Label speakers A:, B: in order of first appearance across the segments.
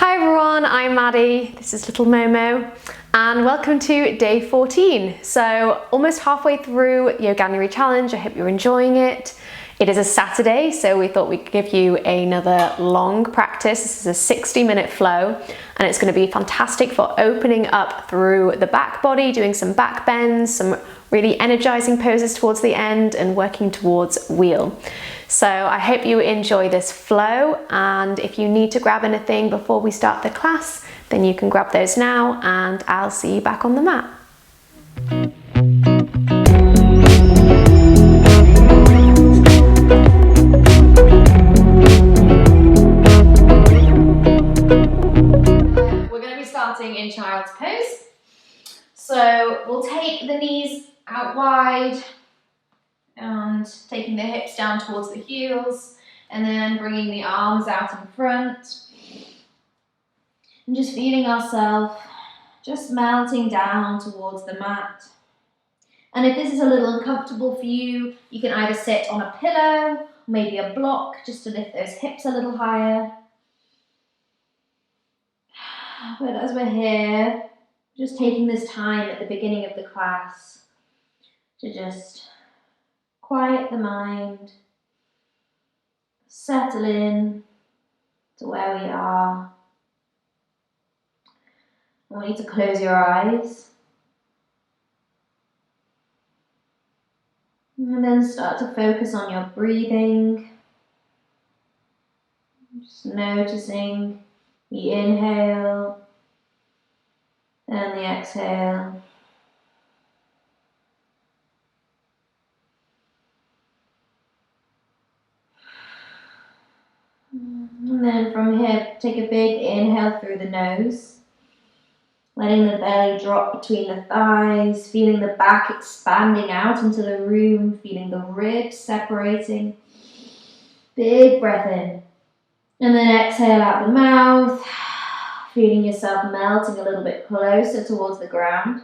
A: Hi everyone, I'm Maddie, this is little Momo, and welcome to day 14. So almost halfway through Yoganuary challenge, I hope you're enjoying it. It is a Saturday, so we thought we'd give you another long practice. This is a 60-minute flow, and it's going to be fantastic for opening up through the back body, doing some back bends, some really energizing poses towards the end, and working towards wheel. So I hope you enjoy this flow, and if you need to grab anything before we start the class, then you can grab those now, and I'll see you back on the mat. We're going to be starting in child's pose. So we'll take the knees out wide, and taking the hips down towards the heels, and then bringing the arms out in front, and just feeling ourselves just melting down towards the mat. And if this is a little uncomfortable for you, you can either sit on a pillow, or maybe a block, just to lift those hips a little higher. But as we're here, just taking this time at the beginning of the class to just quiet the mind, settle in to where we are. I want you to close your eyes and then start to focus on your breathing, just noticing the inhale and the exhale. And then from here, take a big inhale through the nose, letting the belly drop between the thighs, feeling the back expanding out into the room, feeling the ribs separating. Big breath in. And then exhale out the mouth, feeling yourself melting a little bit closer towards the ground.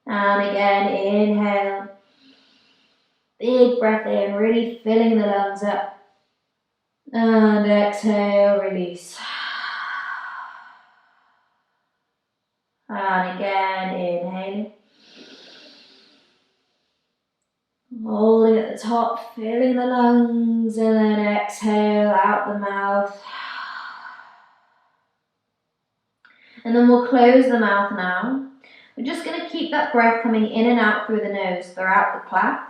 A: And again, inhale. Big breath in, really filling the lungs up. And exhale, release. And again, inhaling. Holding at the top, filling the lungs, and then exhale out the mouth. And then we'll close the mouth now. We're just going to keep that breath coming in and out through the nose throughout the class.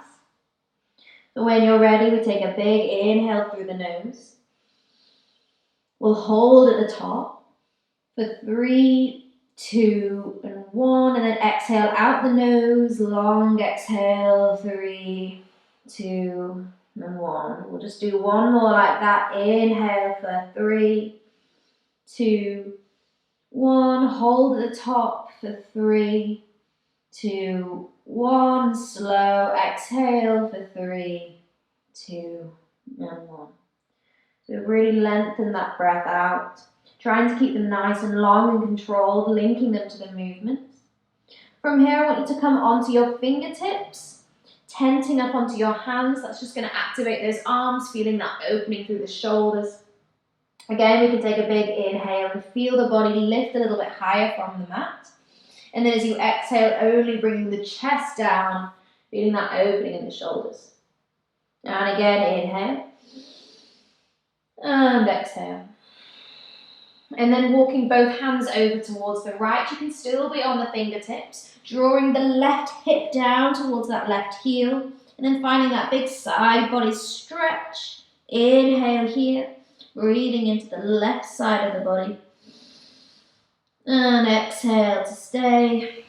A: So when you're ready, we take a big inhale through the nose. We'll hold at the top for 3, 2, and 1, and then exhale out the nose, long exhale, 3, 2, and 1. We'll just do one more like that. Inhale for 3, 2, 1. Hold at the top for 3, 2, 1. Slow exhale for 3, 2, and 1. So really lengthen that breath out, trying to keep them nice and long and controlled, linking them to the movements. From here, I want you to come onto your fingertips, tenting up onto your hands. That's just going to activate those arms, feeling that opening through the shoulders. Again, we can take a big inhale and feel the body lift a little bit higher from the mat. And then as you exhale, only bringing the chest down, feeling that opening in the shoulders. And again, inhale. And exhale. And then walking both hands over towards the right. You can still be on the fingertips, drawing the left hip down towards that left heel, and then finding that big side body stretch. Inhale here, breathing into the left side of the body. And exhale to stay.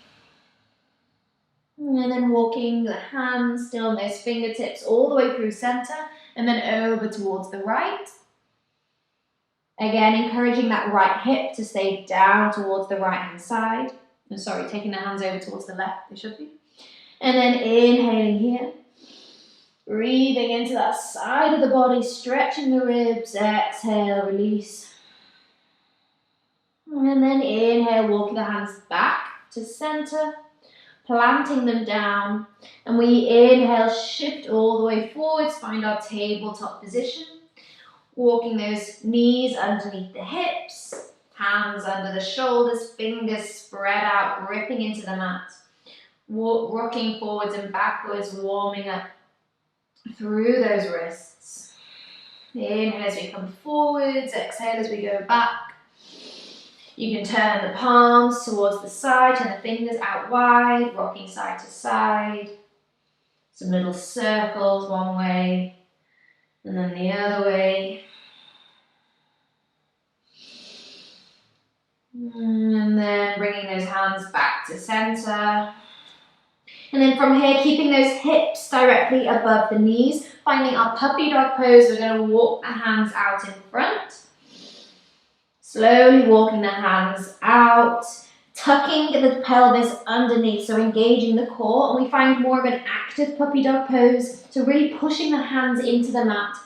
A: And then walking the hands still on those fingertips all the way through center, and then over towards the right. Again, encouraging that right hip to stay down towards the right hand side. Taking the hands over towards the left, they should be. And then inhaling here. Breathing into that side of the body, stretching the ribs. Exhale, release. And then inhale, walking the hands back to center, planting them down. And we inhale, shift all the way forwards, find our tabletop position. Walking those knees underneath the hips, Hands under the shoulders, fingers spread out, gripping into the mat. Rocking forwards and backwards, warming up through those wrists. Inhale as we come forwards, exhale as we go back. You can turn the palms towards the side, turn the fingers out wide, rocking side to side. Some little circles one way and then the other way. And then bringing those hands back to center. And then from here, keeping those hips directly above the knees, finding our puppy dog pose. We're going to walk the hands out in front. Slowly walking the hands out, tucking the pelvis underneath, so engaging the core. And we find more of an active puppy dog pose, so really pushing the hands into the mat,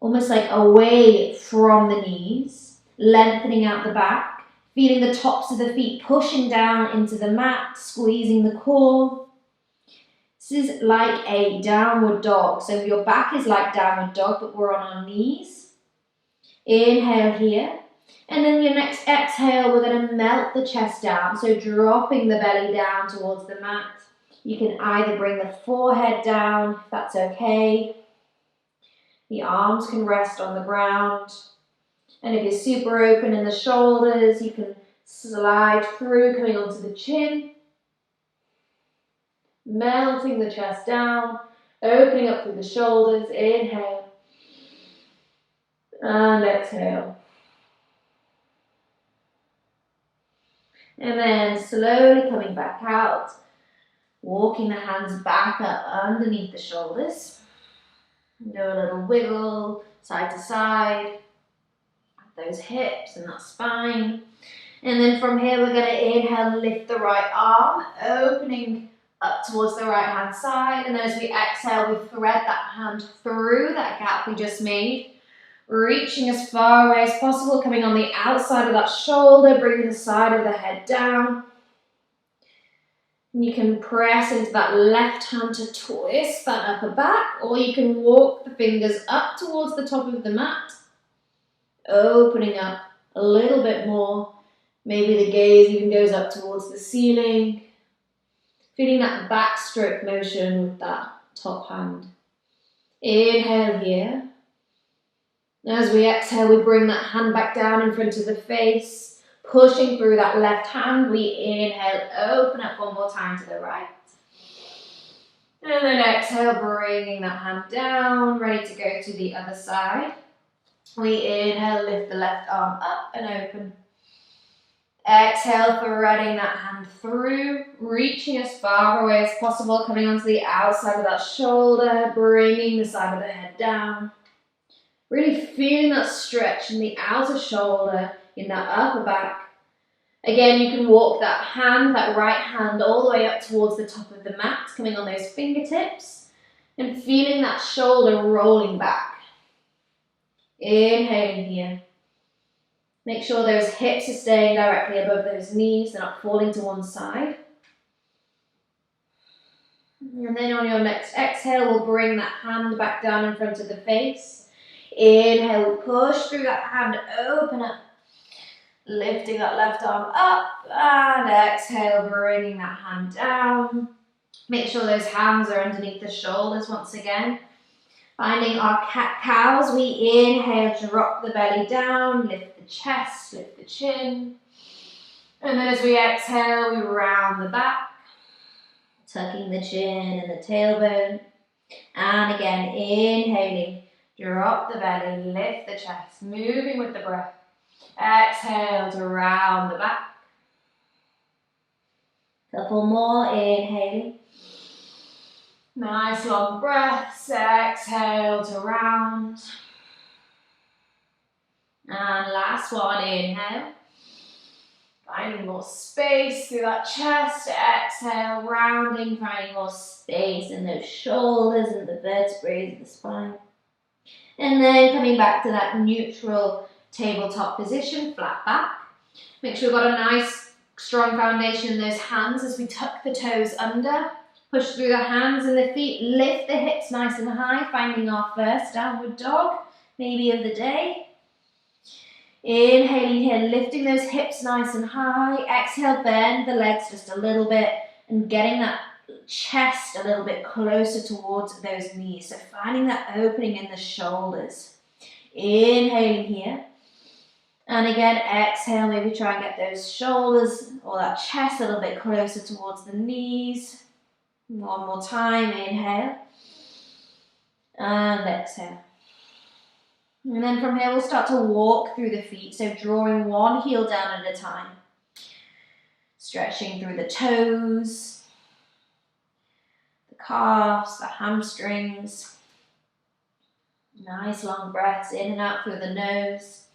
A: almost like away from the knees, lengthening out the back. Feeling the tops of the feet pushing down into the mat, squeezing the core. This is like a downward dog. So your back is like downward dog, but we're on our knees. Inhale here. And then your next exhale, we're going to melt the chest down. So dropping the belly down towards the mat. You can either bring the forehead down, if that's okay. The arms can rest on the ground. And if you're super open in the shoulders, you can slide through, coming onto the chin. Melting the chest down, opening up through the shoulders. Inhale. And exhale. And then slowly coming back out, walking the hands back up underneath the shoulders. Do a little wiggle, side to side. Those hips and that spine. And then from here we're going to inhale, lift the right arm, opening up towards the right hand side. And then as we exhale, we thread that hand through that gap we just made, reaching as far away as possible, coming on the outside of that shoulder, bringing the side of the head down. And you can press into that left hand to twist that upper back, or you can walk the fingers up towards the top of the mat, opening up a little bit more. Maybe the gaze even goes up towards the ceiling. Feeling that backstroke motion with that top hand. Inhale here. As we exhale, we bring that hand back down in front of the face. Pushing through that left hand, we inhale, open up one more time to the right. And then exhale, bringing that hand down, ready to go to the other side. We inhale, lift the left arm up and open. Exhale, threading that hand through, reaching as far away as possible, coming onto the outside of that shoulder, bringing the side of the head down. Really feeling that stretch in the outer shoulder, in that upper back. Again, you can walk that hand, that right hand, all the way up towards the top of the mat, coming on those fingertips, and feeling that shoulder rolling back. Inhaling here. Make sure those hips are staying directly above those knees, they're not falling to one side. And then on your next exhale, we'll bring that hand back down in front of the face. Inhale, push through that hand, open up. Lifting that left arm up, and exhale, bringing that hand down. Make sure those hands are underneath the shoulders once again. Finding our cat-cows, we inhale, drop the belly down, lift the chest, lift the chin. And then as we exhale, we round the back, tucking the chin and the tailbone. And again, inhaling, drop the belly, lift the chest, moving with the breath. Exhale to round the back. Couple more, inhaling. Nice long breaths, exhale to round. And last one, inhale. Finding more space through that chest, exhale, rounding, finding more space in those shoulders and the vertebrae of the spine. And then coming back to that neutral tabletop position, flat back. Make sure we've got a nice strong foundation in those hands as we tuck the toes under. Push through the hands and the feet, lift the hips nice and high, finding our first downward dog, maybe of the day. Inhaling here, lifting those hips nice and high. Exhale, bend the legs just a little bit and getting that chest a little bit closer towards those knees. So finding that opening in the shoulders. Inhaling here. And again, exhale, maybe try and get those shoulders or that chest a little bit closer towards the knees. One more time, inhale. And exhale. And then from here, we'll start to walk through the feet. So drawing one heel down at a time. Stretching through the toes, the calves, the hamstrings. Nice long breaths in and out through the nose.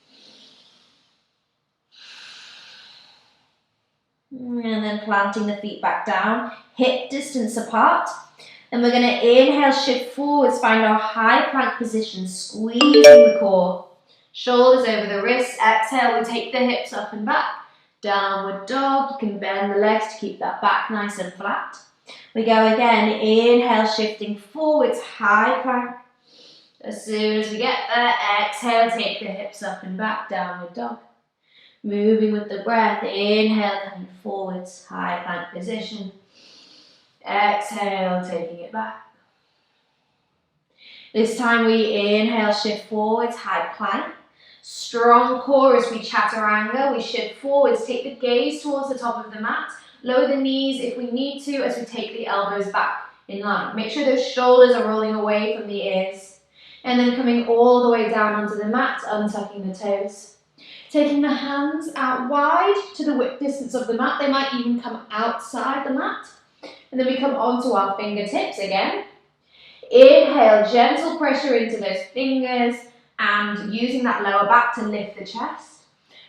A: And then planting the feet back down, hip distance apart. And we're going to inhale, shift forwards, find our high plank position, squeezing the core. Shoulders over the wrists, exhale, we take the hips up and back. Downward dog, you can bend the legs to keep that back nice and flat. We go again, inhale, shifting forwards, high plank. As soon as we get there, exhale, take the hips up and back, downward dog. Moving with the breath, inhale, coming forwards, high plank position. Exhale, taking it back. This time we inhale, shift forwards, high plank. Strong core as we chaturanga. We shift forwards, take the gaze towards the top of the mat. Lower the knees if we need to as we take the elbows back in line. Make sure those shoulders are rolling away from the ears. And then coming all the way down onto the mat, untucking the toes. Taking the hands out wide to the width distance of the mat. They might even come outside the mat. And then we come onto our fingertips again. Inhale, gentle pressure into those fingers and using that lower back to lift the chest.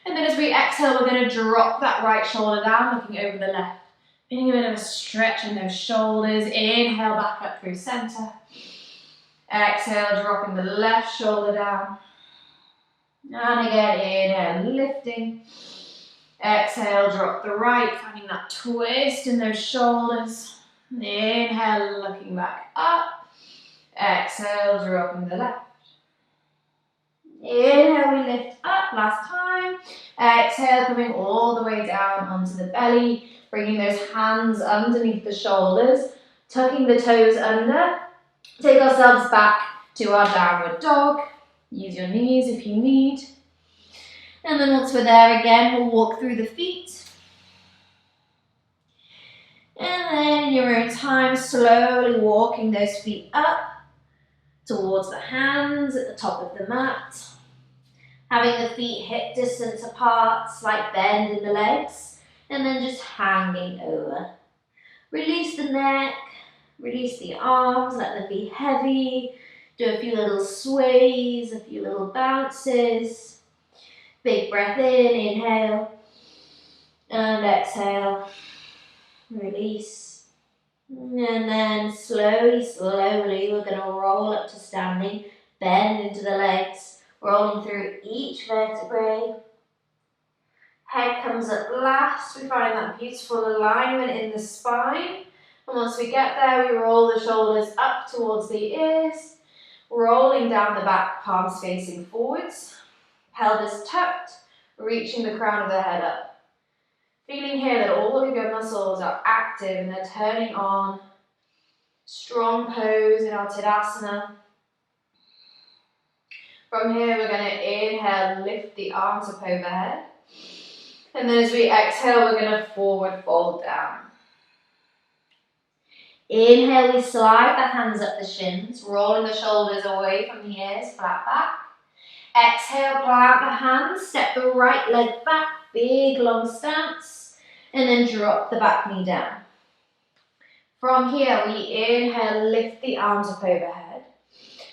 A: And then as we exhale, we're going to drop that right shoulder down, looking over the left. Feeling a bit of a stretch in those shoulders. Inhale, back up through center. Exhale, dropping the left shoulder down. And again, inhale, lifting. Exhale, drop the right, finding that twist in those shoulders. Inhale, looking back up. Exhale, dropping the left. Inhale, we lift up, last time. Exhale, coming all the way down onto the belly. Bringing those hands underneath the shoulders. Tucking the toes under. Take ourselves back to our downward dog. Use your knees if you need. And then once we're there again, we'll walk through the feet. And then in your own time, slowly walking those feet up towards the hands at the top of the mat. Having the feet hip distance apart, slight bend in the legs. And then just hanging over. Release the neck, release the arms, let them be heavy. Do a few little sways, a few little bounces. Big breath in, inhale. And exhale. Release. And then slowly, we're going to roll up to standing. Bend into the legs, rolling through each vertebrae. Head comes up last. We find that beautiful alignment in the spine. And once we get there, we roll the shoulders up towards the ears. Rolling down the back, palms facing forwards. Pelvis tucked, reaching the crown of the head up. Feeling here that all of your muscles are active and they're turning on. Strong pose in our Tadasana. From here, we're going to inhale, lift the arms up overhead. And then as we exhale, we're going to forward fold down. Inhale, we slide the hands up the shins, rolling the shoulders away from the ears, flat back. Exhale, plant the hands, step the right leg back, big long stance, and then drop the back knee down. From here, we inhale, lift the arms up overhead.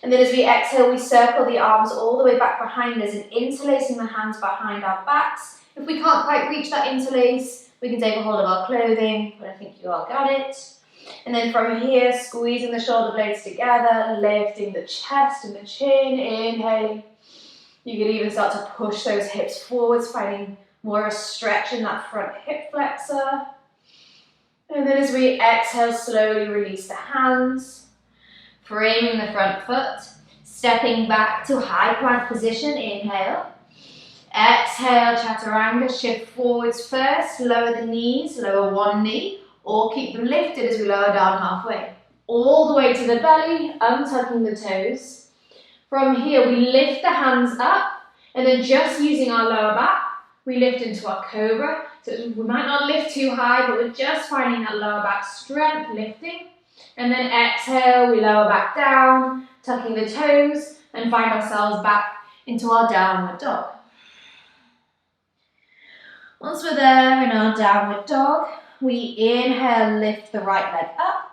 A: And then as we exhale, we circle the arms all the way back behind us and interlacing the hands behind our backs. If we can't quite reach that interlace, we can take a hold of our clothing, but I think you all got it. And then from here, squeezing the shoulder blades together, lifting the chest and the chin, inhaling. You can even start to push those hips forwards, finding more of a stretch in that front hip flexor. And then as we exhale, slowly release the hands, framing the front foot, stepping back to high plank position, inhale. Exhale, chaturanga, shift forwards first, lower the knees, lower one knee, or keep them lifted as we lower down halfway. All the way to the belly, untucking the toes. From here, we lift the hands up, and then just using our lower back, we lift into our cobra. So we might not lift too high, but we're just finding that lower back strength, lifting. And then exhale, we lower back down, tucking the toes, and find ourselves back into our downward dog. Once we're there in our downward dog, we inhale, lift the right leg up.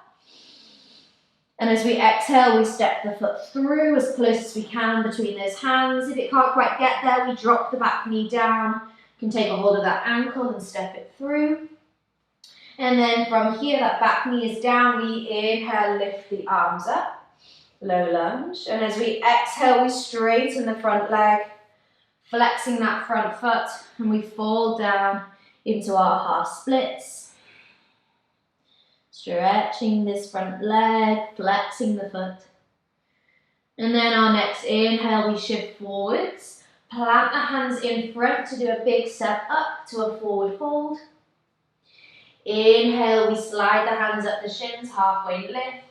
A: And as we exhale, we step the foot through as close as we can between those hands. If it can't quite get there, we drop the back knee down. You can take a hold of that ankle and step it through. And then from here, that back knee is down. We inhale, lift the arms up. Low lunge. And as we exhale, we straighten the front leg, flexing that front foot, and we fall down into our half splits. Stretching this front leg, flexing the foot. And then our next inhale, we shift forwards. Plant the hands in front to do a big step up to a forward fold. Inhale, we slide the hands up the shins, halfway lift.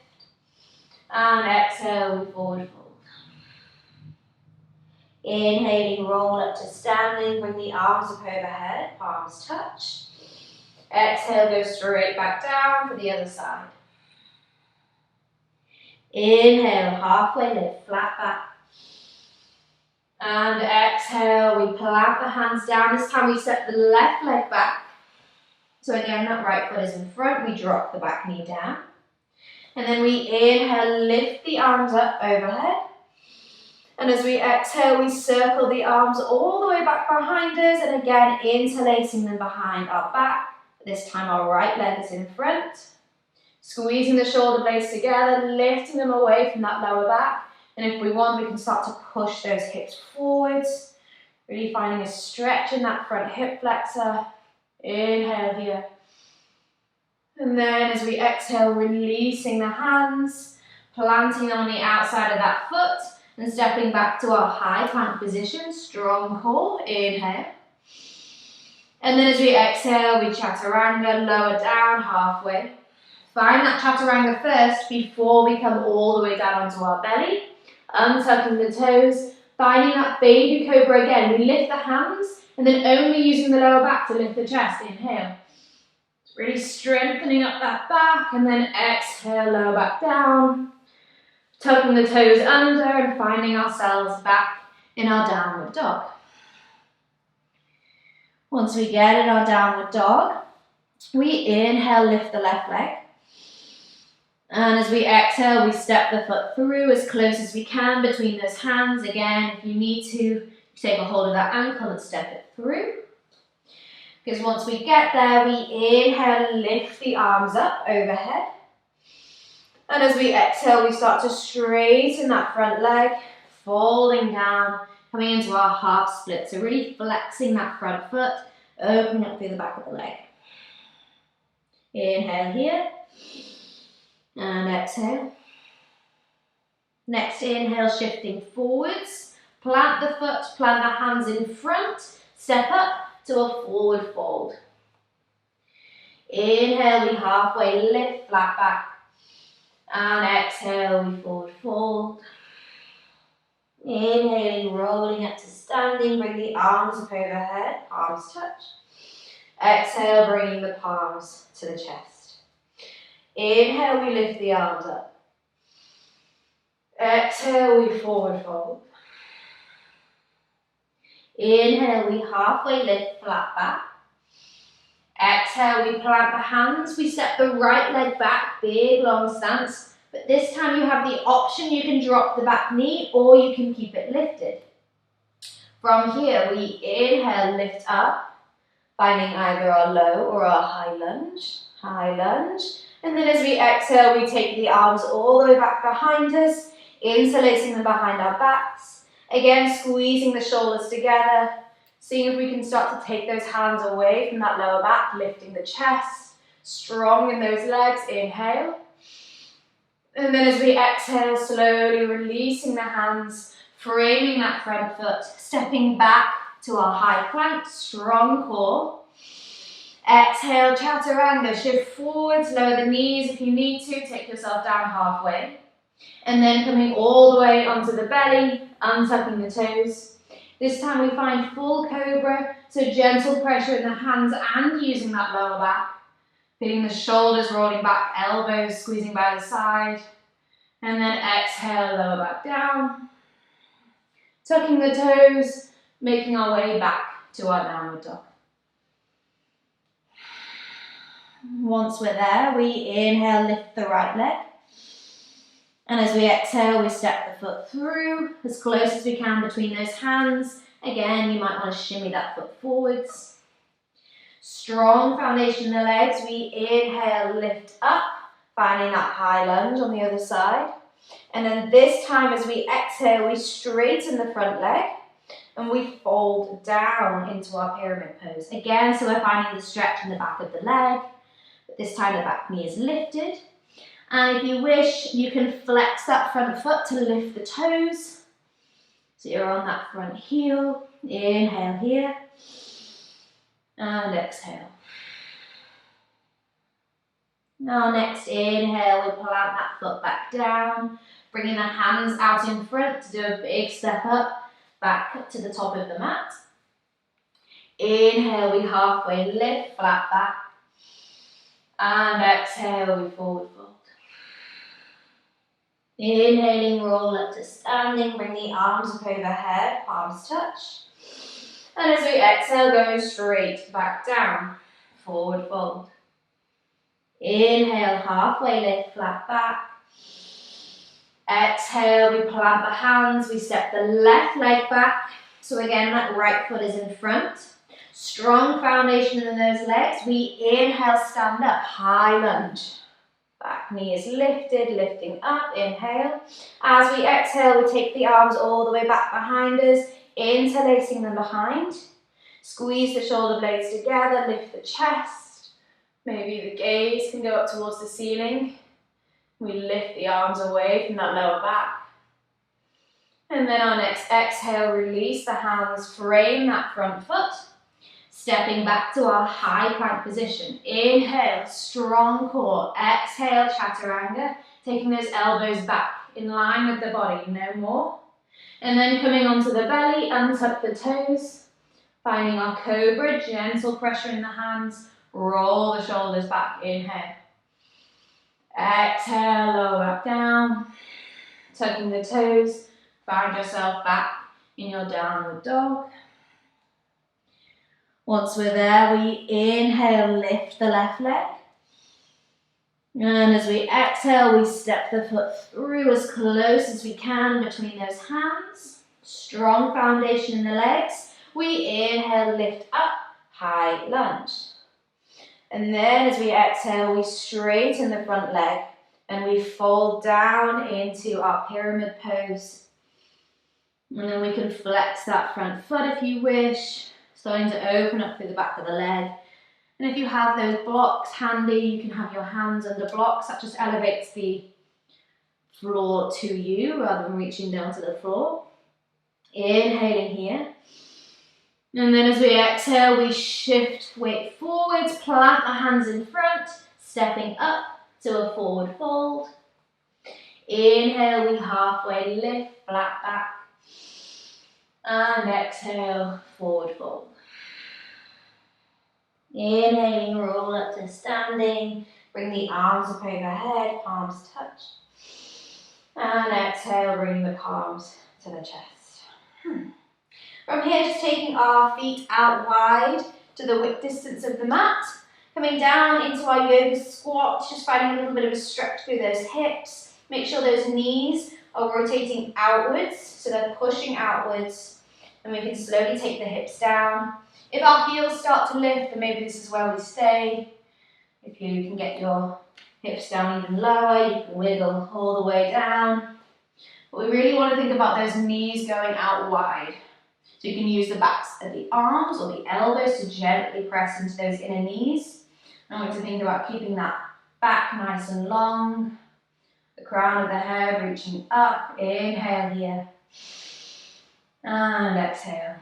A: And exhale, we forward fold. Inhaling, roll up to standing, bring the arms up overhead, palms touch. Exhale, go straight back down for the other side. Inhale, halfway lift, flat back. And exhale, we plant the hands down. This time we step the left leg back. So again, that right foot is in front. We drop the back knee down. And then we inhale, lift the arms up overhead. And as we exhale, we circle the arms all the way back behind us. And again, interlacing them behind our back. This time our right leg is in front. Squeezing the shoulder blades together, lifting them away from that lower back. And if we want, we can start to push those hips forwards. Really finding a stretch in that front hip flexor. Inhale here. And then as we exhale, releasing the hands, planting them on the outside of that foot, and stepping back to our high plank position, strong core, inhale. And then as we exhale, we chaturanga, lower down, halfway. Find that chaturanga first before we come all the way down onto our belly. Untucking the toes, finding that baby cobra again. We lift the hands, and then only using the lower back to lift the chest, inhale. Really strengthening up that back, and then exhale, lower back down. Tucking the toes under and finding ourselves back in our downward dog. Once we get in our downward dog, we inhale, lift the left leg. And as we exhale, we step the foot through as close as we can between those hands. Again, if you need to, take a hold of that ankle and step it through. Because once we get there, we inhale, lift the arms up overhead. And as we exhale, we start to straighten that front leg, folding down, coming into our half split. So really flexing that front foot, opening up through the back of the leg. Inhale here, and exhale. Next inhale, shifting forwards. Plant the foot, plant the hands in front, step up to a forward fold. Inhale, we halfway lift, flat back. And exhale, we forward fold. Inhaling, rolling up to standing, bring the arms up overhead, palms touch. Exhale, bringing the palms to the chest. Inhale, we lift the arms up. Exhale, we forward fold. Inhale, we halfway lift, flat back. Exhale, we plant the hands. We step the right leg back, big long stance. But this time you have the option, you can drop the back knee or you can keep it lifted. From here, we inhale, lift up, finding either our low or our high lunge. High lunge. And then as we exhale, we take the arms all the way back behind us, interlacing them behind our backs. Again, squeezing the shoulders together. Seeing if we can start to take those hands away from that lower back, lifting the chest, strong in those legs, inhale. And then as we exhale, slowly releasing the hands, framing that front foot, stepping back to our high plank, strong core. Exhale, chaturanga, shift forwards, lower the knees if you need to, take yourself down halfway. And then coming all the way onto the belly, untucking the toes. This time we find full cobra, so gentle pressure in the hands and using that lower back. Feeling the shoulders rolling back, elbows squeezing by the side. And then exhale, lower back down. Tucking the toes, making our way back to our downward dog. Once we're there, we inhale, lift the right leg. And as we exhale, we step the foot through as close as we can between those hands. Again, you might want to shimmy that foot forwards. Strong foundation in the legs. We inhale, lift up, finding that high lunge on the other side. And then this time as we exhale, we straighten the front leg and we fold down into our pyramid pose. Again, so we're finding the stretch in the back of the leg. But this time the back knee is lifted. And if you wish, you can flex that front foot to lift the toes. So you're on that front heel. Inhale here. And exhale. Now next inhale, we plant that foot back down, bringing the hands out in front to do a big step up, back up to the top of the mat. Inhale, we halfway lift, flat back. And exhale, we forward fold. Inhaling, roll up to standing, bring the arms up overhead, palms touch. And as we exhale, going straight back down, forward fold. Inhale, halfway lift, flat back. Exhale, we plant the hands, we step the left leg back. So again, that right foot is in front. Strong foundation in those legs. We inhale, stand up, high lunge. Back knee is lifted, lifting up, inhale. As we exhale, we take the arms all the way back behind us, interlacing them behind. Squeeze the shoulder blades together, lift the chest. Maybe the gaze can go up towards the ceiling. We lift the arms away from that lower back. And then our next exhale, release the hands, frame that front foot. Stepping back to our high plank position. Inhale, strong core. Exhale, chaturanga. Taking those elbows back in line with the body, no more. And then coming onto the belly, untuck the toes. Finding our cobra, gentle pressure in the hands. Roll the shoulders back, inhale. Exhale, lower back down. Tucking the toes. Find yourself back in your downward dog. Once we're there, we inhale, lift the left leg. And as we exhale, we step the foot through as close as we can between those hands. Strong foundation in the legs. We inhale, lift up, high lunge. And then as we exhale, we straighten the front leg and we fold down into our pyramid pose. And then we can flex that front foot if you wish. Starting to open up through the back of the leg. And if you have those blocks handy, you can have your hands under blocks. That just elevates the floor to you rather than reaching down to the floor. Inhaling here. And then as we exhale, we shift weight forwards, plant the hands in front, stepping up to a forward fold. Inhale, we halfway lift, flat back. And exhale, forward fold. Inhaling, roll up to standing. Bring the arms up overhead, palms touch. And exhale, bring the palms to the chest. From here, just taking our feet out wide to the width distance of the mat. Coming down into our yoga squat, just finding a little bit of a stretch through those hips. Make sure those knees are rotating outwards, so they're pushing outwards. And we can slowly take the hips down. If our heels start to lift, then maybe this is where we stay. If you can get your hips down even lower, you can wiggle all the way down. But we really want to think about those knees going out wide. So you can use the backs of the arms or the elbows to gently press into those inner knees. I want to think about keeping that back nice and long. The crown of the head reaching up. Inhale here. And exhale.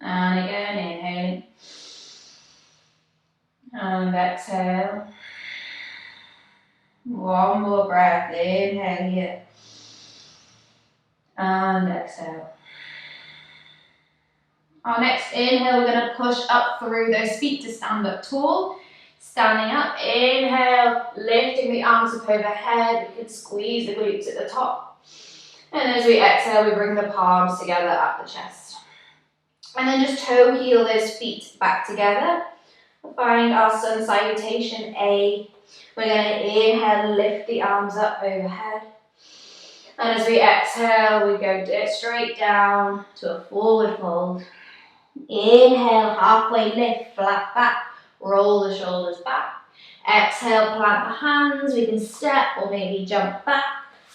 A: And again, inhaling. And exhale. One more breath. Inhale here. And exhale. Our next inhale, we're going to push up through those feet to stand up tall. Standing up, inhale, lifting the arms up overhead. We can squeeze the glutes at the top. And as we exhale, we bring the palms together at the chest. And then just toe heel those feet back together. Find our sun salutation A. We're going to inhale, lift the arms up overhead. And as we exhale, we go straight down to a forward fold. Inhale, halfway lift, flat back, roll the shoulders back. Exhale, plant the hands. We can step or maybe jump back,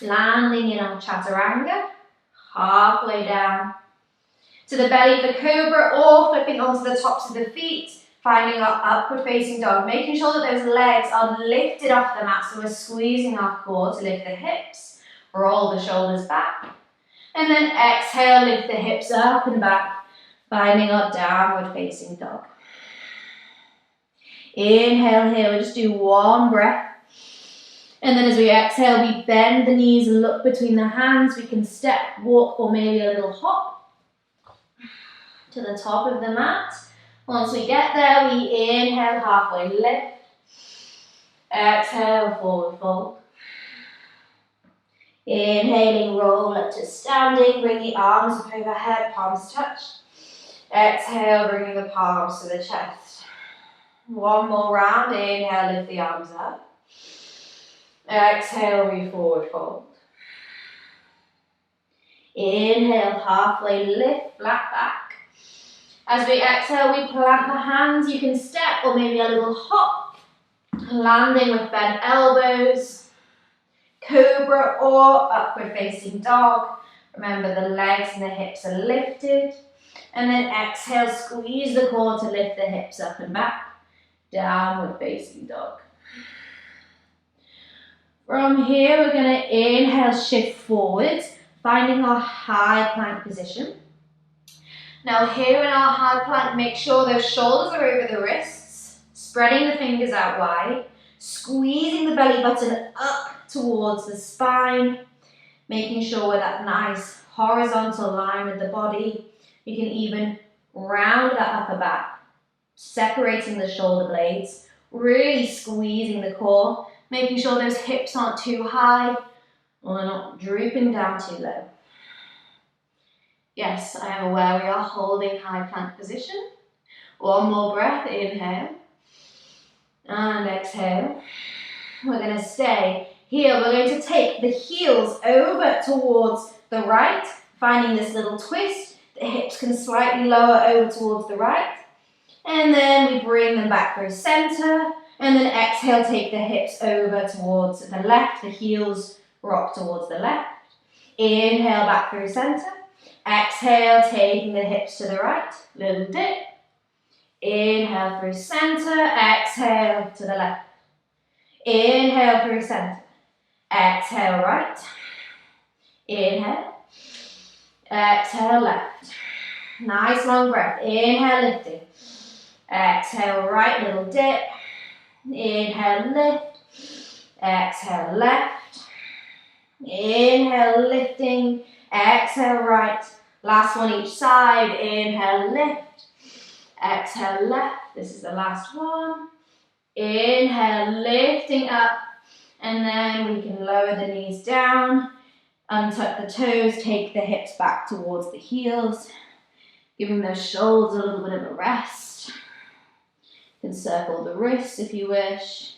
A: landing in our chaturanga. Halfway down to the belly for cobra or flipping onto the tops of the feet. Finding our upward facing dog, making sure that those legs are lifted off the mat, so we're squeezing our core to lift the hips, roll the shoulders back, and then exhale, lift the hips up and back, finding our downward facing dog. Inhale here, we'll just do one breath, and then as we exhale, we bend the knees and look between the hands. We can step, walk, or maybe a little hop to the top of the mat. Once we get there, we inhale, halfway lift. Exhale, forward fold. Inhaling, roll up to standing. Bring the arms up overhead, palms touch. Exhale, bringing the palms to the chest. One more round. Inhale, lift the arms up. Exhale, we forward fold. Inhale, halfway lift, flat back. As we exhale, we plant the hands. You can step or maybe a little hop, landing with bent elbows, cobra or upward facing dog. Remember the legs and the hips are lifted. And then exhale, squeeze the core to lift the hips up and back, downward facing dog. From here, we're going to inhale, shift forwards, finding our high plank position. Now here in our high plank, make sure those shoulders are over the wrists, spreading the fingers out wide, squeezing the belly button up towards the spine, making sure we're that nice horizontal line with the body. You can even round that upper back, separating the shoulder blades, really squeezing the core, making sure those hips aren't too high or they're not drooping down too low. Yes, I am aware we are holding high plank position. One more breath, inhale. And exhale. We're going to stay here. We're going to take the heels over towards the right, finding this little twist. The hips can slightly lower over towards the right. And then we bring them back through center. And then exhale, take the hips over towards the left. The heels rock towards the left. Inhale, back through center. Exhale, taking the hips to the right, little dip. Inhale through center, exhale to the left. Inhale through center, exhale right. Inhale, exhale left. Nice long breath. Inhale, lifting. Exhale right, little dip. Inhale, lift. Exhale left. Inhale, lifting. Exhale right, last one each side. Inhale, lift. Exhale left, this is the last one. Inhale, lifting up, and then we can lower the knees down, untuck the toes, take the hips back towards the heels, giving those shoulders a little bit of a rest. You can circle the wrists if you wish.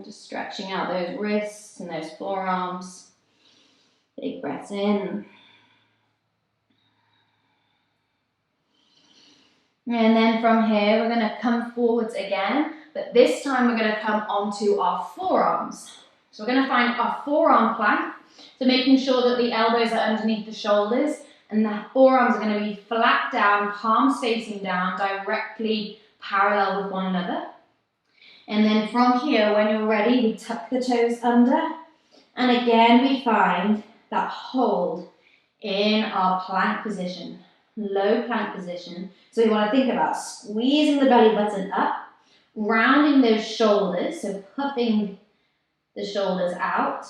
A: Just stretching out those wrists and those forearms. Big breaths in. And then from here, we're going to come forwards again, but this time we're going to come onto our forearms. So we're going to find our forearm plank. So making sure that the elbows are underneath the shoulders and the forearms are going to be flat down, palms facing down, directly parallel with one another. And then from here, when you're ready, we tuck the toes under. And again, we find that hold in our plank position, low plank position. So we want to think about squeezing the belly button up, rounding those shoulders, so puffing the shoulders out,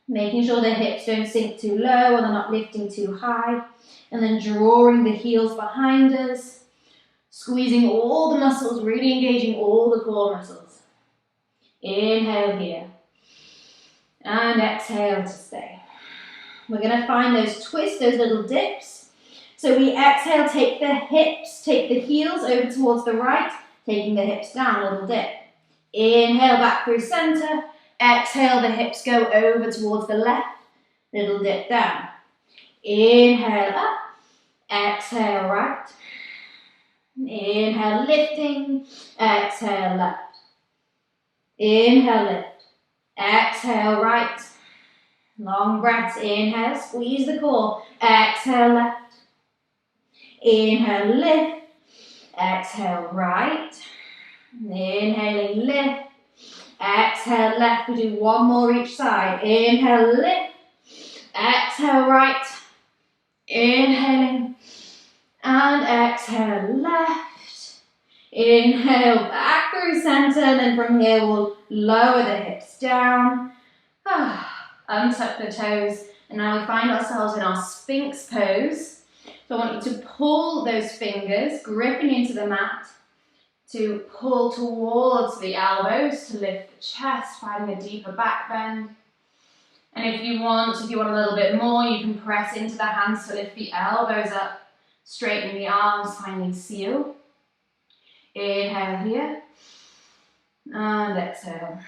A: making sure the hips don't sink too low or they're not lifting too high, and then drawing the heels behind us, squeezing all the muscles, really engaging all the core muscles. Inhale here, and exhale to stay. We're going to find those twists, those little dips. So we exhale, take the hips, take the heels over towards the right, taking the hips down, little dip. Inhale back through center. Exhale, the hips go over towards the left, little dip down. Inhale up. Exhale right. Inhale lifting. Exhale left. Inhale lift. Exhale right. Long breaths. Inhale, squeeze the core. Exhale left. Inhale lift. Exhale right. Inhaling lift. Exhale left. We do one more each side. Inhale lift. Exhale right. Inhaling. And exhale left. Inhale back through center. And then from here we'll lower the hips down. Untuck the toes. And now we find ourselves in our Sphinx pose. So I want you to pull those fingers, gripping into the mat, to pull towards the elbows to lift the chest, finding a deeper back bend. And if you want a little bit more, you can press into the hands to lift the elbows up, straighten the arms, finding seal. Inhale here, and exhale.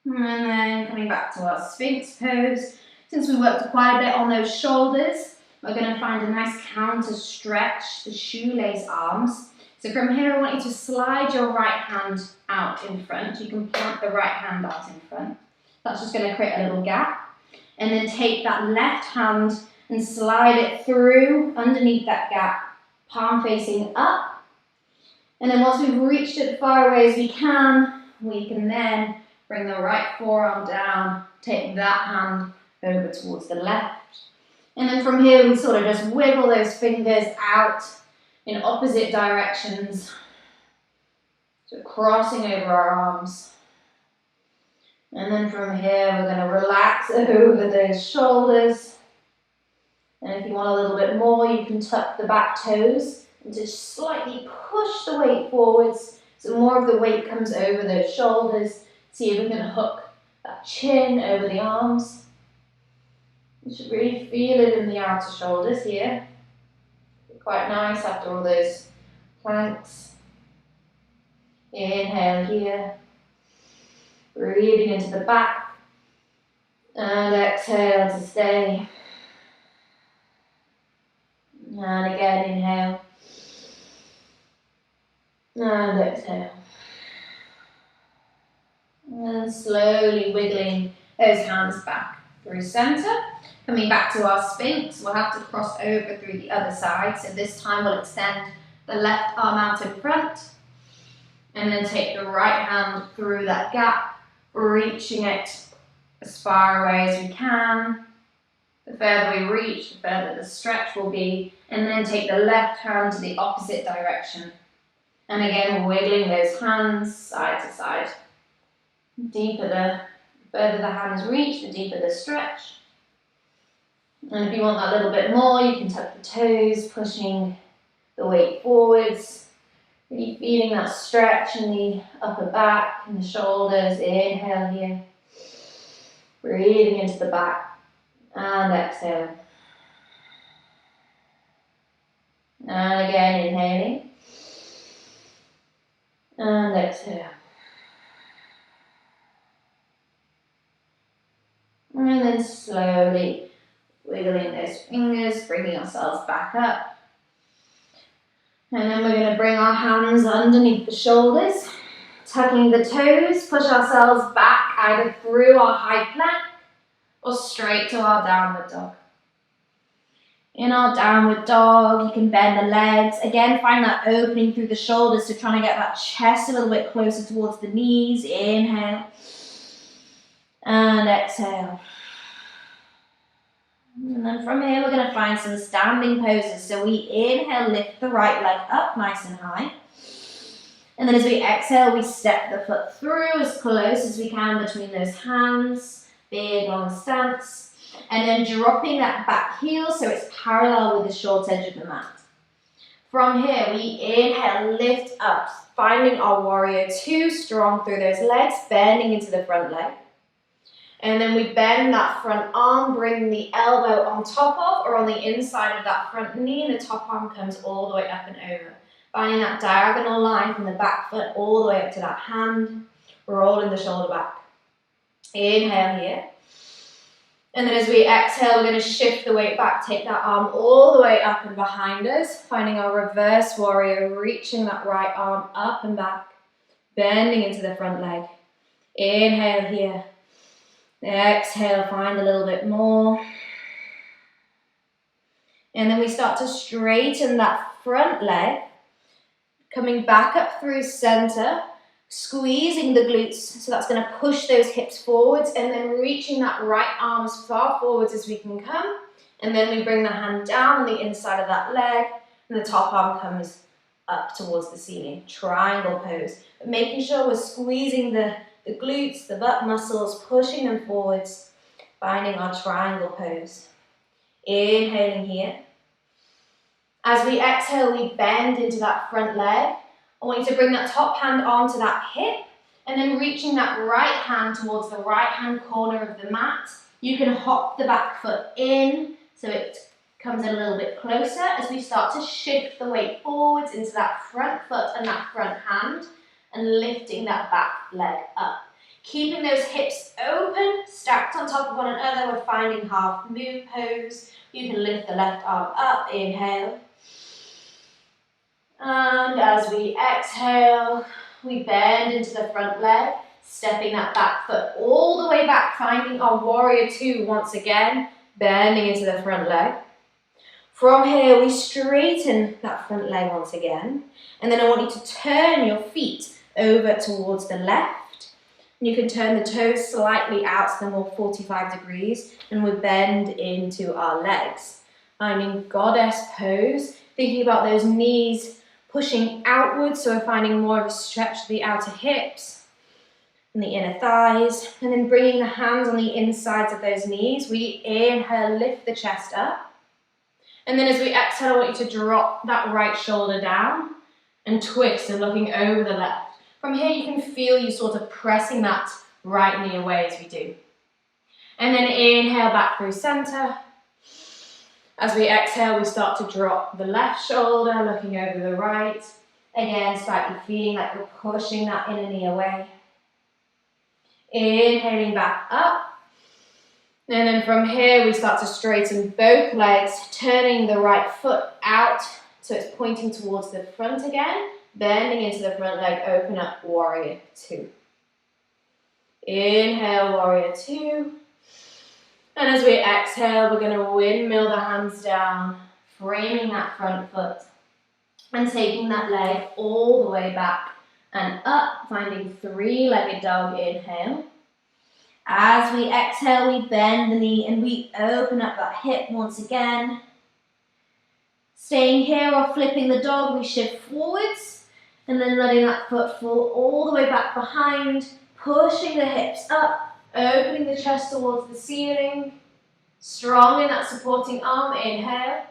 A: And then coming back to our Sphinx pose. Since we worked quite a bit on those shoulders, we're going to find a nice counter stretch, the shoelace arms. So from here, I want you to slide your right hand out in front. You can plant the right hand out in front. That's just going to create a little gap. And then take that left hand and slide it through underneath that gap, palm facing up. And then once we've reached it as far away as we can then bring the right forearm down, take that hand over towards the left. And then from here, we sort of just wiggle those fingers out in opposite directions. So crossing over our arms. And then from here, we're going to relax over those shoulders. And if you want a little bit more, you can tuck the back toes and just slightly push the weight forwards so more of the weight comes over those shoulders. See if we can hook that chin over the arms. You should really feel it in the outer shoulders here. Quite nice after all those planks. Inhale here. Breathing into the back. And exhale to stay. And again, inhale. And exhale. And slowly wiggling those hands back through center. Coming back to our Sphinx, we'll have to cross over through the other side. So this time we'll extend the left arm out in front. And then take the right hand through that gap, reaching it as far away as we can. The further we reach, the further the stretch will be. And then take the left hand to the opposite direction. And again, wiggling those hands side to side. The further the hands reach, the deeper the stretch. And if you want that little bit more, you can tuck the toes, pushing the weight forwards. Really feeling that stretch in the upper back and the shoulders. Inhale here. Breathing into the back. And exhale. And again, inhaling. And exhale. And then slowly wiggling those fingers, bringing ourselves back up. And then we're going to bring our hands underneath the shoulders, tucking the toes, push ourselves back either through our high plank or straight to our downward dog. In our downward dog, you can bend the legs. Again, find that opening through the shoulders, so trying to get that chest a little bit closer towards the knees. Inhale and exhale. And then from here, we're going to find some standing poses. So we inhale, lift the right leg up nice and high. And then as we exhale, we step the foot through as close as we can between those hands. Big long stance. And then dropping that back heel so it's parallel with the short edge of the mat. From here, we inhale, lift up, finding our warrior two, strong through those legs, bending into the front leg. And then we bend that front arm, bring the elbow on top of or on the inside of that front knee, and the top arm comes all the way up and over. Finding that diagonal line from the back foot all the way up to that hand, rolling the shoulder back. Inhale here. And then as we exhale, we're going to shift the weight back, take that arm all the way up and behind us, finding our reverse warrior, reaching that right arm up and back, bending into the front leg. Inhale here. Exhale, find a little bit more. And then we start to straighten that front leg, coming back up through center, squeezing the glutes, so that's going to push those hips forwards, and then reaching that right arm as far forwards as we can come, and then we bring the hand down on the inside of that leg, and the top arm comes up towards the ceiling. Triangle pose, but making sure we're squeezing the glutes, the butt muscles, pushing them forwards, finding our triangle pose. Inhaling here. As we exhale, we bend into that front leg. I want you to bring that top hand onto that hip and then reaching that right hand towards the right hand corner of the mat. You can hop the back foot in so it comes a little bit closer as we start to shift the weight forwards into that front foot and that front hand and lifting that back leg up. Keeping those hips open, stacked on top of one another, we're finding half moon pose. You can lift the left arm up, inhale. And as we exhale, we bend into the front leg, stepping that back foot all the way back, finding our warrior two once again, bending into the front leg. From here, we straighten that front leg once again, and then I want you to turn your feet over towards the left. You can turn the toes slightly out so they're more 45 degrees, and we bend into our legs. Finding goddess pose, thinking about those knees pushing outwards, so we're finding more of a stretch to the outer hips and the inner thighs, and then bringing the hands on the insides of those knees. We inhale, lift the chest up, and then as we exhale, I want you to drop that right shoulder down and twist and looking over the left. From here, you can feel you sort of pressing that right knee away as we do. And then inhale back through center. As we exhale, we start to drop the left shoulder, looking over the right. Again, slightly feeling like we're pushing that inner knee away. Inhaling back up. And then from here, we start to straighten both legs, turning the right foot out so it's pointing towards the front again. Bending into the front leg, open up, warrior two. Inhale, warrior two. And as we exhale, we're going to windmill the hands down, framing that front foot and taking that leg all the way back and up, finding three-legged dog, inhale. As we exhale, we bend the knee and we open up that hip once again. Staying here or flipping the dog, we shift forwards and then letting that foot fall all the way back behind, pushing the hips up, opening the chest towards the ceiling, strong in that supporting arm, inhale.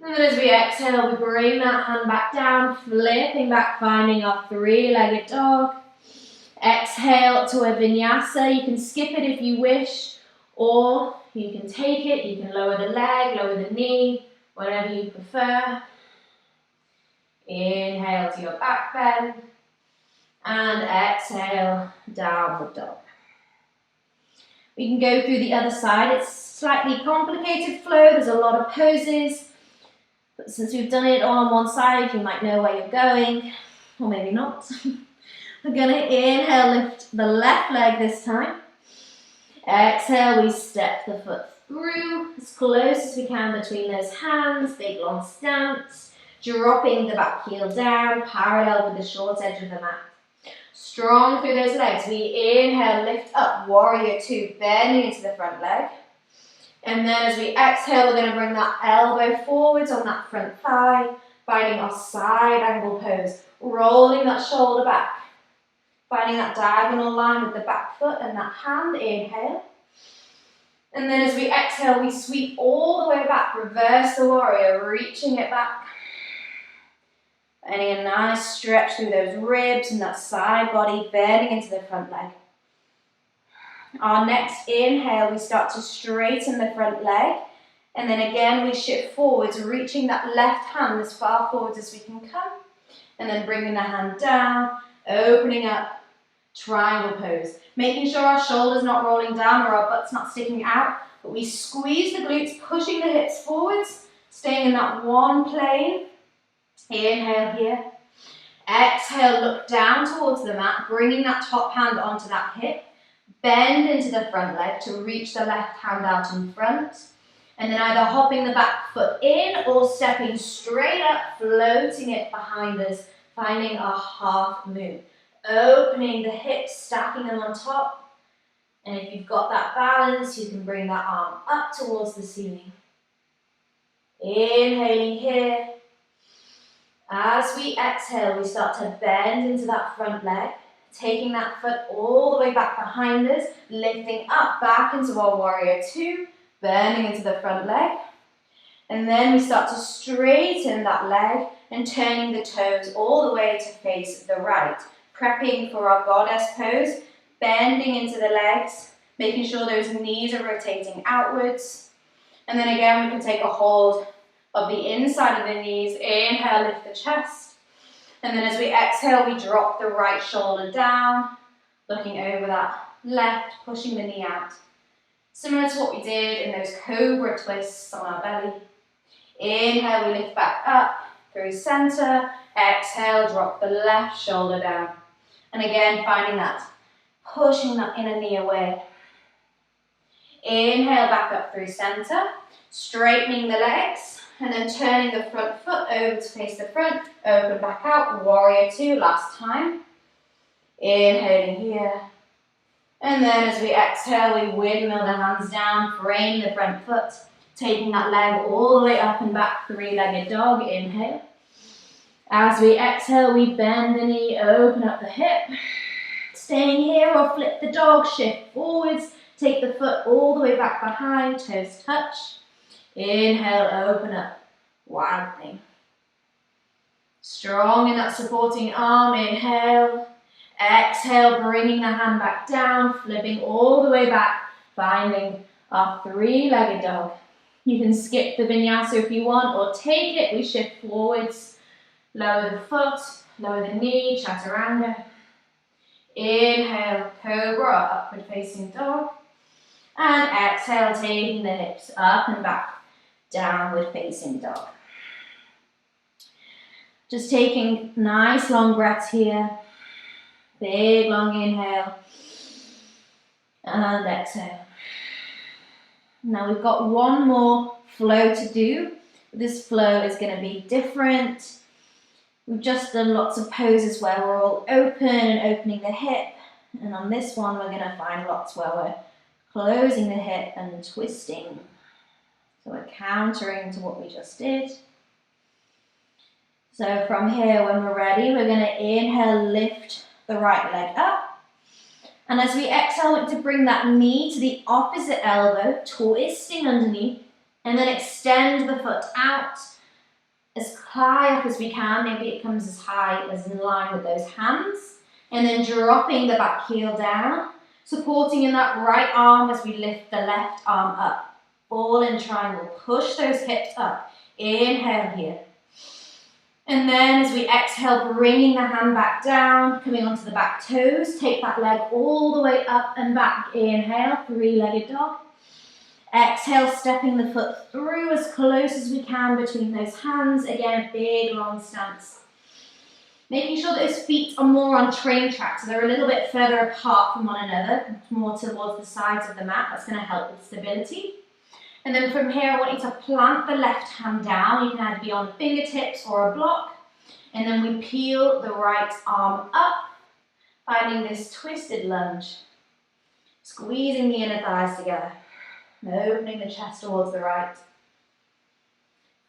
A: And then as we exhale, we bring that hand back down, flipping back, finding our three-legged dog. Exhale to a vinyasa. You can skip it if you wish, or you can take it, you can lower the leg, lower the knee, whatever you prefer. Inhale to your back bend, and exhale, downward dog. We can go through the other side. It's slightly complicated flow. There's a lot of poses. But since we've done it all on one side, you might know where you're going, or maybe not. We're going to inhale, lift the left leg this time. Exhale, we step the foot through as close as we can between those hands. Big long stance. Dropping the back heel down, parallel with the short edge of the mat. Strong through those legs. We inhale, lift up, warrior two, bending into the front leg. And then as we exhale, we're going to bring that elbow forwards on that front thigh, finding our side angle pose, rolling that shoulder back, finding that diagonal line with the back foot and that hand, inhale. And then as we exhale, we sweep all the way back, reverse the warrior, reaching it back. Finding a nice stretch through those ribs and that side body, bending into the front leg. Our next inhale, we start to straighten the front leg. And then again, we shift forwards, reaching that left hand as far forwards as we can come. And then bringing the hand down, opening up, triangle pose. Making sure our shoulders not rolling down or our butt's not sticking out. But we squeeze the glutes, pushing the hips forwards, staying in that one plane. Inhale here. Exhale, look down towards the mat, bringing that top hand onto that hip. Bend into the front leg to reach the left hand out in front. And then either hopping the back foot in or stepping straight up, floating it behind us, finding our half moon. Opening the hips, stacking them on top. And if you've got that balance, you can bring that arm up towards the ceiling. Inhaling here. As we exhale, we start to bend into that front leg. Taking that foot all the way back behind us, lifting up back into our warrior two, bending into the front leg. And then we start to straighten that leg and turning the toes all the way to face the right. Prepping for our goddess pose, bending into the legs, making sure those knees are rotating outwards. And then again, we can take a hold of the inside of the knees. Inhale, lift the chest. And then as we exhale, we drop the right shoulder down, looking over that left, pushing the knee out. Similar to what we did in those cobra twists on our belly. Inhale, we lift back up through center. Exhale, drop the left shoulder down. And again, finding that, pushing that inner knee away. Inhale, back up through center, straightening the legs. And then turning the front foot over to face the front, open back out, warrior two, last time. Inhaling here. And then as we exhale, we windmill the hands down, frame the front foot, taking that leg all the way up and back, three-legged dog, inhale. As we exhale, we bend the knee, open up the hip. Staying here or flip the dog, shift forwards, take the foot all the way back behind, toes touch. Inhale, open up, wild thing. Strong in that supporting arm, inhale. Exhale, bringing the hand back down, flipping all the way back, finding our three-legged dog. You can skip the vinyasa if you want, or take it. We shift forwards, lower the foot, lower the knee, chaturanga. Inhale, cobra, upward facing dog. And exhale, taking the hips up and back. Downward facing dog. Just taking nice long breaths here. Big long inhale. And exhale. Now we've got one more flow to do. This flow is going to be different. We've just done lots of poses where we're all open and opening the hip. And on this one, we're going to find lots where we're closing the hip and twisting. So we're countering to what we just did. So from here, when we're ready, we're going to inhale, lift the right leg up. And as we exhale, we want to bring that knee to the opposite elbow, twisting underneath, and then extend the foot out as high up as we can. Maybe it comes as high as in line with those hands. And then dropping the back heel down, supporting in that right arm as we lift the left arm up. Ball and triangle, push those hips up. Inhale here. And then as we exhale, bringing the hand back down, coming onto the back toes, take that leg all the way up and back. Inhale, three-legged dog. Exhale, stepping the foot through as close as we can between those hands. Again, big long stance. Making sure that those feet are more on train tracks, so they're a little bit further apart from one another, more towards the sides of the mat. That's going to help with stability. And then from here, I want you to plant the left hand down. You can either be on fingertips or a block. And then we peel the right arm up, finding this twisted lunge. Squeezing the inner thighs together. And opening the chest towards the right.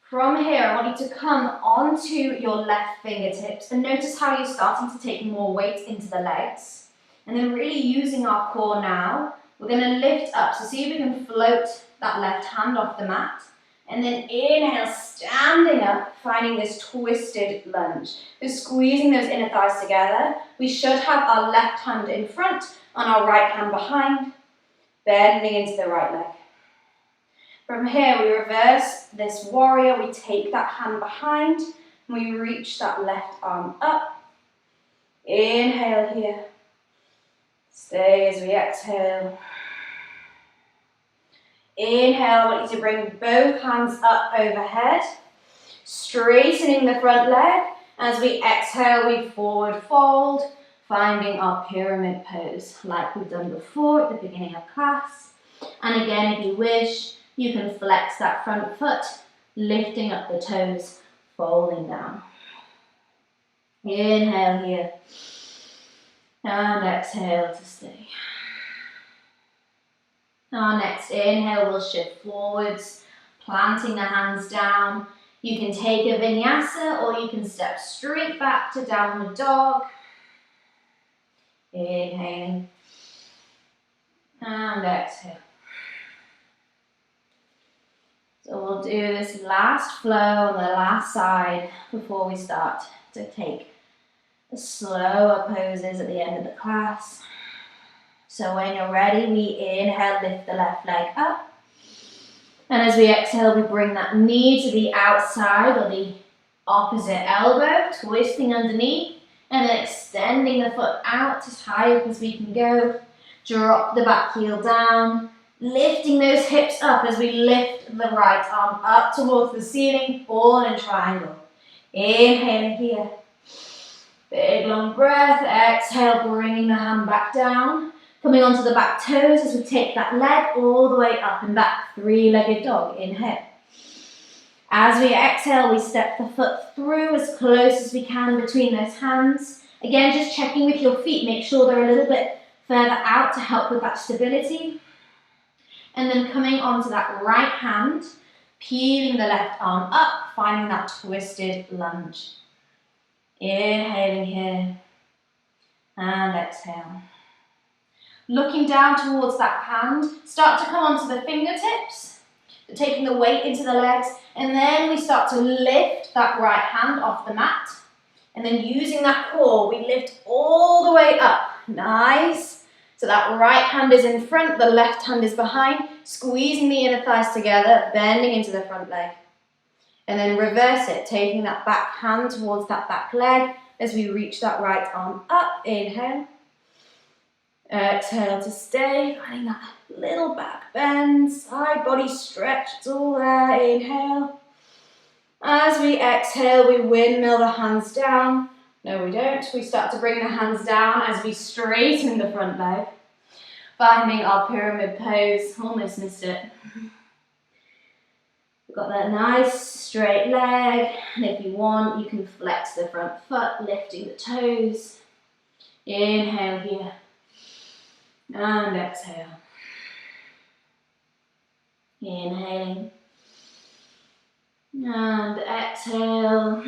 A: From here, I want you to come onto your left fingertips and notice how you're starting to take more weight into the legs. And then really using our core now, we're going to lift up. So see if we can float that left hand off the mat. And then inhale, standing up, finding this twisted lunge. So squeezing those inner thighs together. We should have our left hand in front and our right hand behind, bending into the right leg. From here, we reverse this warrior. We take that hand behind, and we reach that left arm up. Inhale here. Stay as we exhale. Inhale, I want you to bring both hands up overhead, straightening the front leg. As we exhale, we forward fold, finding our pyramid pose like we've done before at the beginning of class. And again, if you wish, you can flex that front foot, lifting up the toes, folding down. Inhale here, and exhale to stay. Our next inhale will shift forwards, planting the hands down. You can take a vinyasa or you can step straight back to downward dog. Inhaling and exhale. So we'll do this last flow on the last side before we start to take the slower poses at the end of the class. So when you're ready, we inhale, lift the left leg up. And as we exhale, we bring that knee to the outside or the opposite elbow, twisting underneath, and then extending the foot out as high up as we can go. Drop the back heel down, lifting those hips up as we lift the right arm up towards the ceiling, ball and triangle. Inhaling here. Big long breath. Exhale, bringing the hand back down. Coming onto the back toes as we take that leg all the way up and back. Three-legged dog. Inhale. As we exhale, we step the foot through as close as we can between those hands. Again, just checking with your feet. Make sure they're a little bit further out to help with that stability. And then coming onto that right hand, peeling the left arm up, finding that twisted lunge. Inhaling here and exhale. Looking down towards that hand, start to come onto the fingertips, taking the weight into the legs, and then we start to lift that right hand off the mat. And then using that core, we lift all the way up. Nice. So that right hand is in front, the left hand is behind, squeezing the inner thighs together, bending into the front leg. And then reverse it, taking that back hand towards that back leg as we reach that right arm up. Inhale. Exhale to stay, finding that little back bend, side body stretch, it's all there. Inhale. As we exhale, we windmill the hands down. No, we don't. We start to bring the hands down as we straighten the front leg, finding our pyramid pose. Almost missed it. We've got that nice straight leg, and if you want, you can flex the front foot, lifting the toes. Inhale here, and exhale. Inhaling, and exhale.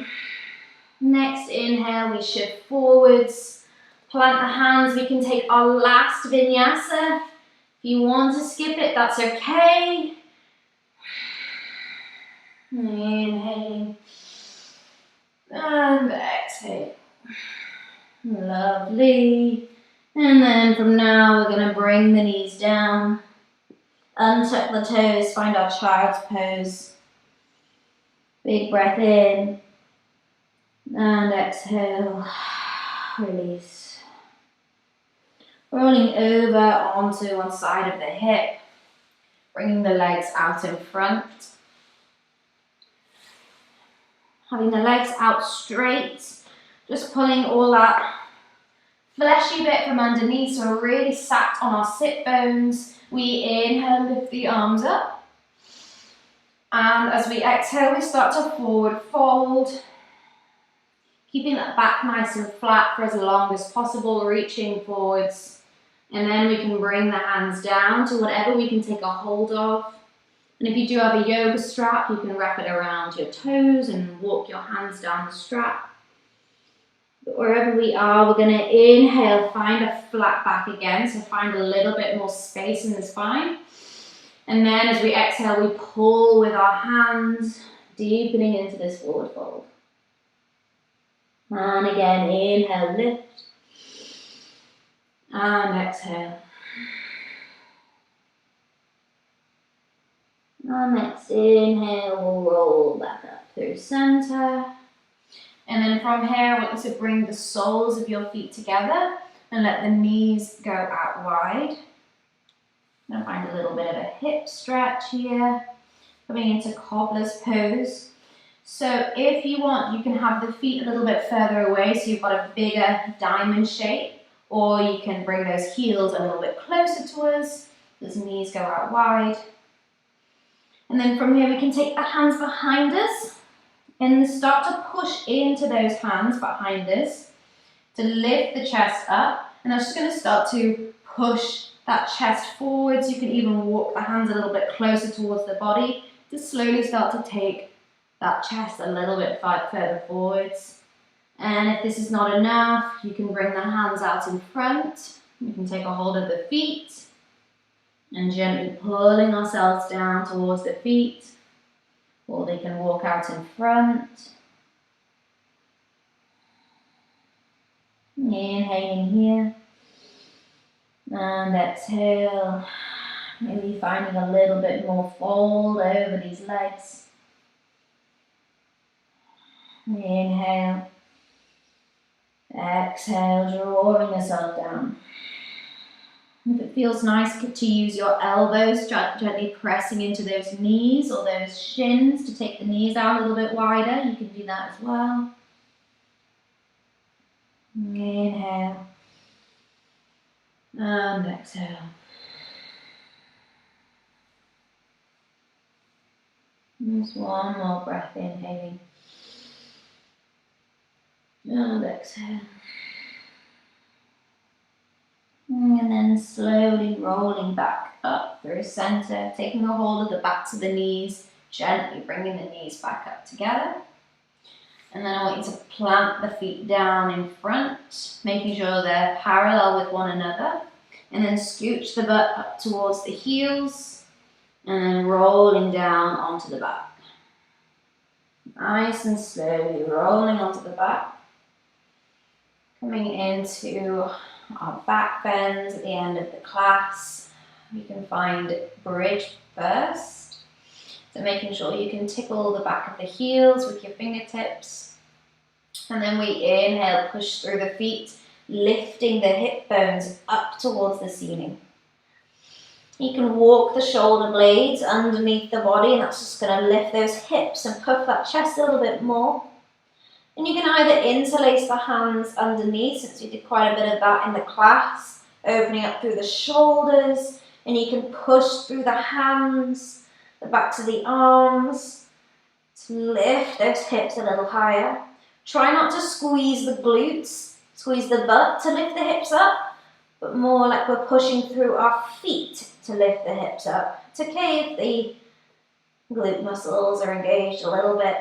A: Next inhale, we shift forwards, plant the hands. We can take our last vinyasa. If you want to skip it, that's okay. Inhaling and exhale. Lovely. And then from now, we're going to bring the knees down, untuck the toes, find our child's pose. Big breath in. And exhale, release. Rolling over onto one side of the hip, bringing the legs out in front. Having the legs out straight, just pulling all that fleshy bit from underneath, so we're really sat on our sit bones. We inhale, lift the arms up. And as we exhale, we start to forward fold. Keeping that back nice and flat for as long as possible, reaching forwards, And then we can bring the hands down to whatever we can take a hold of. And if you do have a yoga strap, you can wrap it around your toes and walk your hands down the strap. But wherever we are, we're going to inhale, find a flat back again, so find a little bit more space in the spine. And then as we exhale, we pull with our hands, deepening into this forward fold. And again, inhale, lift. And exhale. And next inhale, we'll roll back up through center. And then from here, I want you to bring the soles of your feet together and let the knees go out wide. I'm going to find a little bit of a hip stretch here, coming into cobbler's pose. So if you want, you can have the feet a little bit further away so you've got a bigger diamond shape, or you can bring those heels a little bit closer to us. Those knees go out wide. And then from here, we can take the hands behind us and start to push into those hands behind us to lift the chest up. And I'm just going to start to push that chest forwards. You can even walk the hands a little bit closer towards the body to slowly start to take that chest a little bit further forwards. And if this is not enough, you can bring the hands out in front. You can take a hold of the feet and gently pulling ourselves down towards the feet, or they can walk out in front. Inhaling here and exhale, maybe finding a little bit more fold over these legs. Inhale, exhale, drawing yourself down. If it feels nice to use your elbows, gently pressing into those knees or those shins to take the knees out a little bit wider, you can do that as well. Inhale and exhale. Just one more breath, inhaling and exhale. And then slowly rolling back up through center, taking a hold of the backs of the knees, gently bringing the knees back up together. And then I want you to plant the feet down in front, making sure they're parallel with one another. And then scooch the butt up towards the heels, and then rolling down onto the back. Nice and slowly rolling onto the back. Coming into our back bends at the end of the class. You can find bridge first. So making sure you can tickle the back of the heels with your fingertips. And then we inhale, push through the feet, lifting the hip bones up towards the ceiling. You can walk the shoulder blades underneath the body, and that's just going to lift those hips and puff that chest a little bit more. And you can either interlace the hands underneath, since we did quite a bit of that in the class, opening up through the shoulders, and you can push through the hands, the backs of the arms, to lift those hips a little higher. Try not to squeeze the glutes, squeeze the butt to lift the hips up, but more like we're pushing through our feet to lift the hips up. It's okay if the glute muscles are engaged a little bit.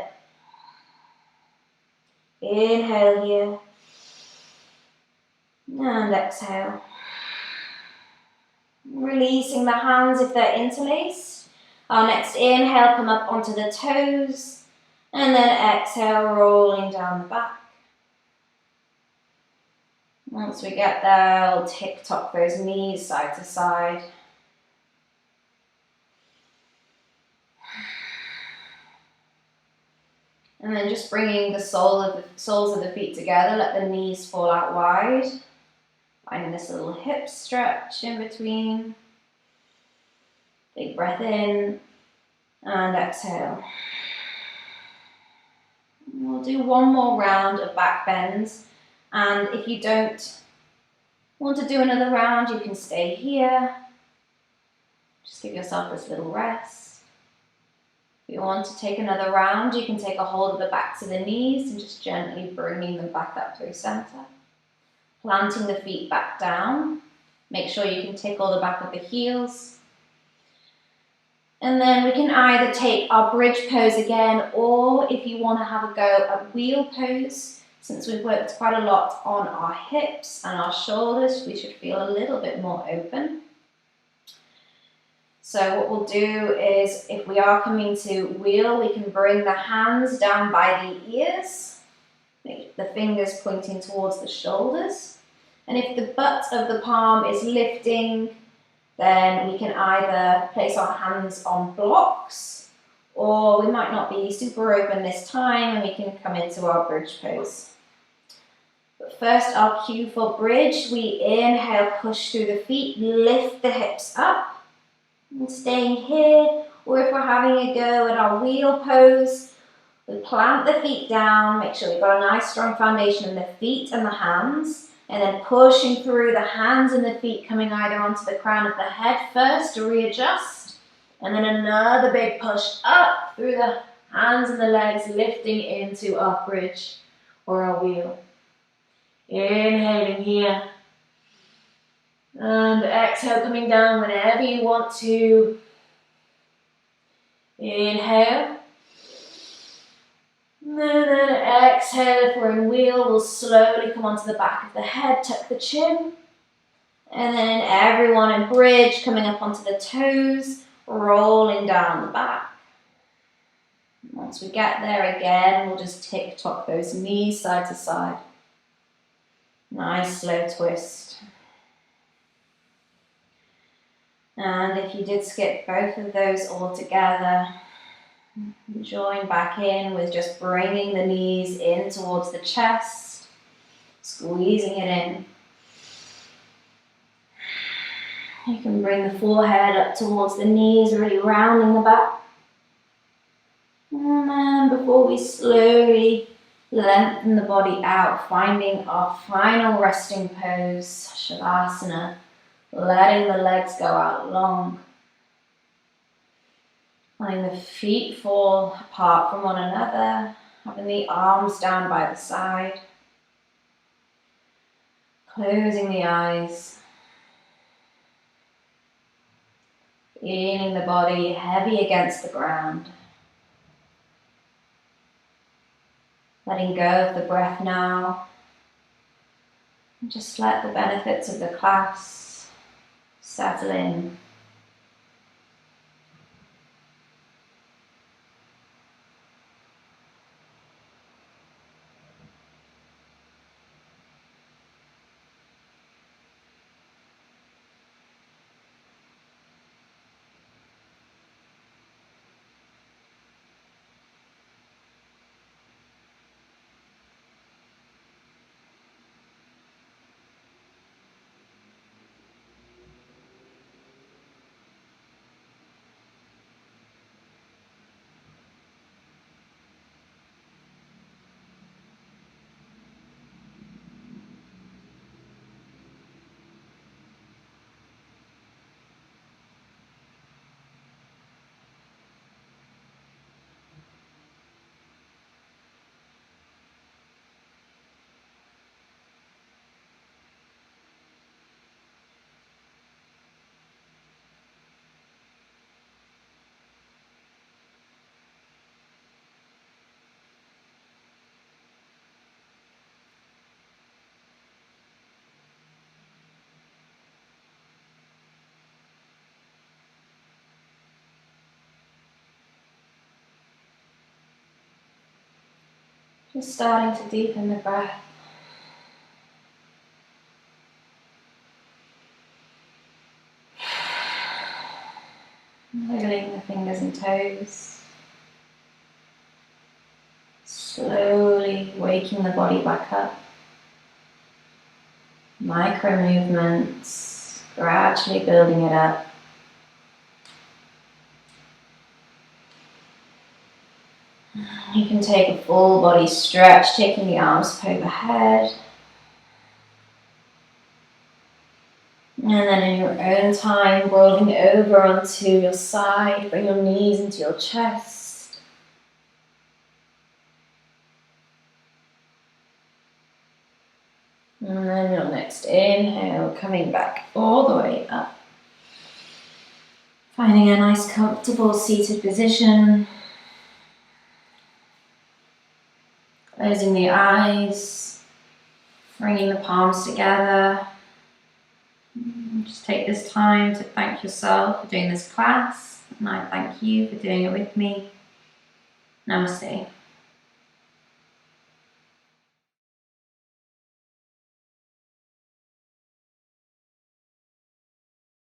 A: Inhale here, and exhale. Releasing the hands if they're interlaced. Our next inhale, come up onto the toes, and then exhale, rolling down the back. Once we get there, we'll tick-tock those knees side to side. And then just bringing the soles of the feet together, let the knees fall out wide. Finding this little hip stretch in between. Big breath in and exhale. And we'll do one more round of back bends. And if you don't want to do another round, you can stay here. Just give yourself this little rest. If you want to take another round, you can take a hold of the backs of the knees and just gently bringing them back up through center. Planting the feet back down, Make sure you can tickle the back of the heels. And then we can either take our bridge pose again, or if you want to have a go at wheel pose, since we've worked quite a lot on our hips and our shoulders, we should feel a little bit more open. So what we'll do is, if we are coming to wheel, we can bring the hands down by the ears, the fingers pointing towards the shoulders. And if the butt of the palm is lifting, then we can either place our hands on blocks, or we might not be super open this time and we can come into our bridge pose. But first, our cue for bridge, we inhale, push through the feet, lift the hips up, and staying here, or if we're having a go at our wheel pose, we plant the feet down, make sure we've got a nice strong foundation in the feet and the hands, and then pushing through the hands and the feet, coming either onto the crown of the head first to readjust, and then another big push up through the hands and the legs, lifting into our bridge or our wheel. Inhaling here, and exhale, coming down whenever you want to. Inhale. And then exhale, if we're in wheel, we'll slowly come onto the back of the head, tuck the chin. And then everyone in bridge, coming up onto the toes, rolling down the back. Once we get there again, we'll just tick-tock those knees side to side. Nice slow twist. And if you did skip both of those all together, join back in with just bringing the knees in towards the chest, squeezing it in. You can bring the forehead up towards the knees, really rounding the back. And then before we slowly lengthen the body out, finding our final resting pose, Shavasana, letting the legs go out long. Letting the feet fall apart from one another, having the arms down by the side. Closing the eyes. Feeling the body heavy against the ground. Letting go of the breath now. And just let the benefits of the class settle in. Just starting to deepen the breath. Wiggling the fingers and toes. Slowly waking the body back up. Micro movements, gradually building it up. You can take a full body stretch, taking the arms up overhead. And then in your own time, rolling over onto your side, bring your knees into your chest. And then your next inhale, coming back all the way up. Finding a nice comfortable seated position. Closing the eyes, bringing the palms together. Just take this time to thank yourself for doing this class, and I thank you for doing it with me. Namaste.